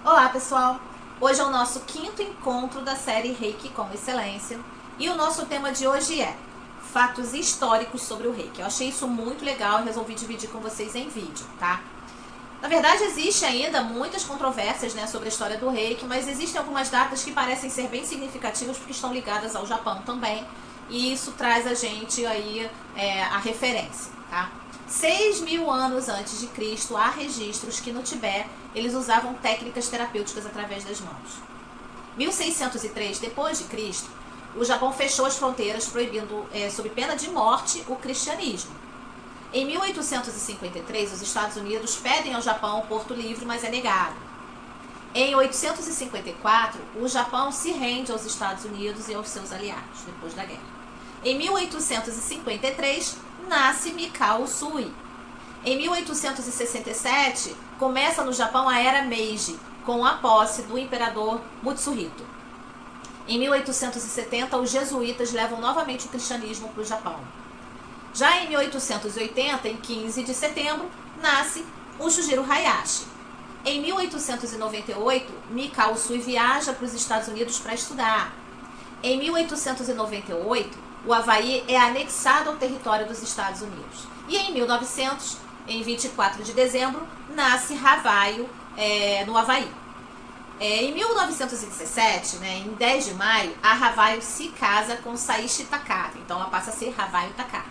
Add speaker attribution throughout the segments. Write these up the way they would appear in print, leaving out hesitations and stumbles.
Speaker 1: Olá pessoal, hoje é o nosso quinto encontro da série Reiki com Excelência e o nosso tema de hoje é fatos históricos sobre o Reiki. Eu achei isso muito legal e resolvi dividir com vocês em vídeo, tá? Na verdade existe ainda muitas controvérsias, né, sobre a história do Reiki, mas existem algumas datas que parecem ser bem significativas porque estão ligadas ao Japão também e isso traz a gente aí a referência, tá? 6.000 anos antes de Cristo, há registros que no Tibete eles usavam técnicas terapêuticas através das mãos. 1603 depois de Cristo, o Japão fechou as fronteiras, proibindo, sob pena de morte, o cristianismo. Em 1853, os Estados Unidos pedem ao Japão o Porto Livre, mas é negado. Em 854, o Japão se rende aos Estados Unidos e aos seus aliados, depois da guerra. Em 1853, nasce Mikao Usui. Em 1867, começa no Japão a Era Meiji, com a posse do imperador Mutsuhito. Em 1870, os jesuítas levam novamente o cristianismo para o Japão. Já em 1880, em 15 de setembro, nasce o Shujiro Hayashi. Em 1898, Mikao Usui viaja para os Estados Unidos para estudar. Em 1898, o Havaí é anexado ao território dos Estados Unidos. E em 1900, em 24 de dezembro, nasce Havaí, no Havaí. Em 1917, em 10 de maio, a Havaí se casa com Saishi Takata. Então ela passa a ser Havaí Takata.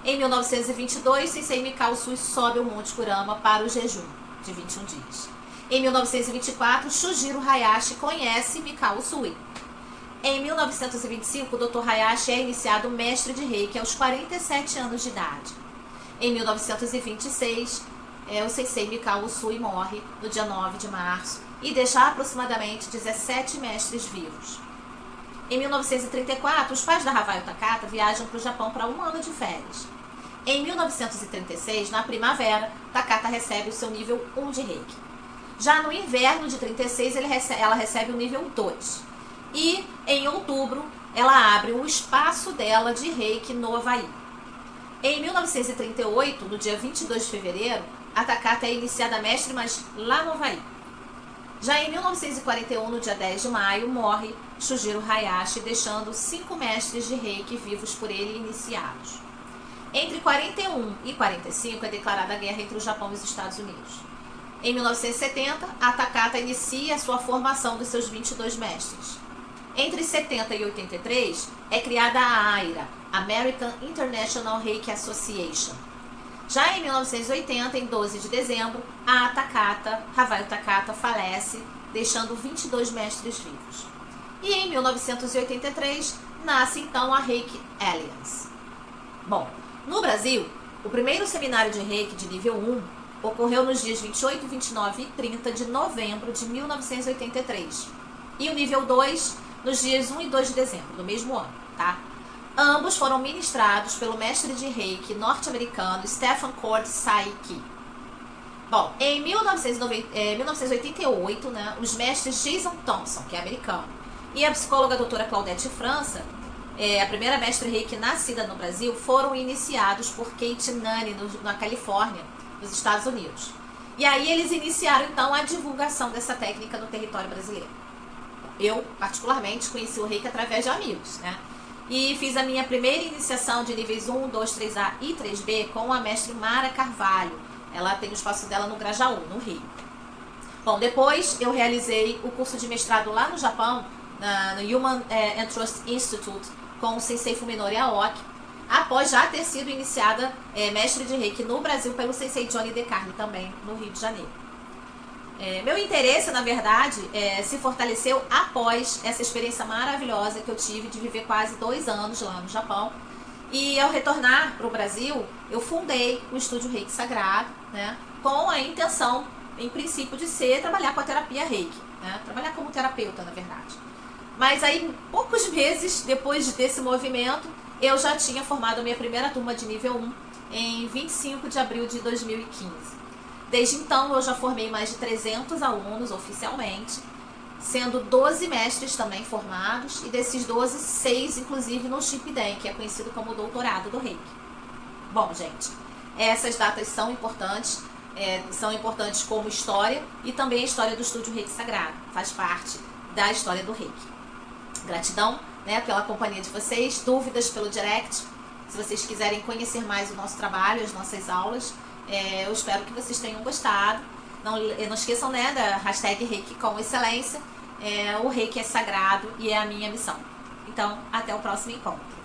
Speaker 1: Em 1922, Sensei Mikao Usui sobe o Monte Kurama para o jejum de 21 dias. Em 1924, Shujiro Hayashi conhece Mikao Usui. Em 1925, o Dr. Hayashi é iniciado mestre de Reiki aos 47 anos de idade. Em 1926, o Sensei Mikao Usui morre no dia 9 de março e deixa aproximadamente 17 mestres vivos. Em 1934, os pais da Havaí Takata viajam para o Japão para um ano de férias. Em 1936, na primavera, Takata recebe o seu nível 1 de Reiki. Já no inverno de 36, ela recebe o nível 2. E em outubro, ela abre um espaço dela de Reiki no Havaí. Em 1938, no dia 22 de fevereiro, a Takata é iniciada mestre, mas lá no Havaí. Já em 1941, no dia 10 de maio, morre Shujiro Hayashi, deixando 5 mestres de Reiki vivos por ele iniciados. Entre 41 e 45 é declarada a guerra entre o Japão e os Estados Unidos. Em 1970, a Takata inicia a sua formação dos seus 22 mestres. Entre 70 e 83, é criada a AIRA, American International Reiki Association. Já em 1980, em 12 de dezembro, a Takata, Havaí Takata, falece, deixando 22 mestres vivos. E em 1983, nasce então a Reiki Alliance. Bom, no Brasil, o primeiro seminário de Reiki de nível 1 ocorreu nos dias 28, 29 e 30 de novembro de 1983. E o nível 2 nos dias 1 e 2 de dezembro do mesmo ano, tá? Ambos foram ministrados pelo mestre de Reiki norte-americano Stephen Cord Saiki. Bom, em 1988, os mestres Jason Thompson, que é americano, e a psicóloga doutora Claudette França, a primeira mestre Reiki nascida no Brasil, foram iniciados por Kate Nani, na Califórnia, nos Estados Unidos. E aí eles iniciaram, então, a divulgação dessa técnica no território brasileiro. Eu, particularmente, conheci o Reiki através de amigos, E fiz a minha primeira iniciação de níveis 1, 2, 3A e 3B com a mestre Mara Carvalho. Ela tem o espaço dela no Grajaú, no Rio. Bom, depois eu realizei o curso de mestrado lá no Japão, no Human and Trust Institute, com o Sensei Fuminori Aoki, após já ter sido iniciada mestre de Reiki no Brasil pelo Sensei Johnny DeCarli, também no Rio de Janeiro. Meu interesse, na verdade, se fortaleceu após essa experiência maravilhosa que eu tive de viver quase 2 anos lá no Japão. E ao retornar para o Brasil, eu fundei o Estúdio Reiki Sagrado, com a intenção, em princípio, de trabalhar com a terapia Reiki, trabalhar como terapeuta, na verdade. Mas aí, poucos meses depois desse movimento, eu já tinha formado a minha primeira turma de nível 1 em 25 de abril de 2015. Desde então, eu já formei mais de 300 alunos oficialmente, sendo 12 mestres também formados, e desses 12, 6 inclusive no Shippuden, que é conhecido como doutorado do Reiki. Bom, gente, essas datas são importantes. são importantes como história e também a história do Estúdio Reiki Sagrado, faz parte da história do Reiki. Gratidão, né, pela companhia de vocês, dúvidas pelo direct, se vocês quiserem conhecer mais o nosso trabalho, as nossas aulas, eu espero que vocês tenham gostado. Não esqueçam, né, da hashtag Reiki com Excelência. O Reiki é sagrado e é a minha missão. Então, até o próximo encontro.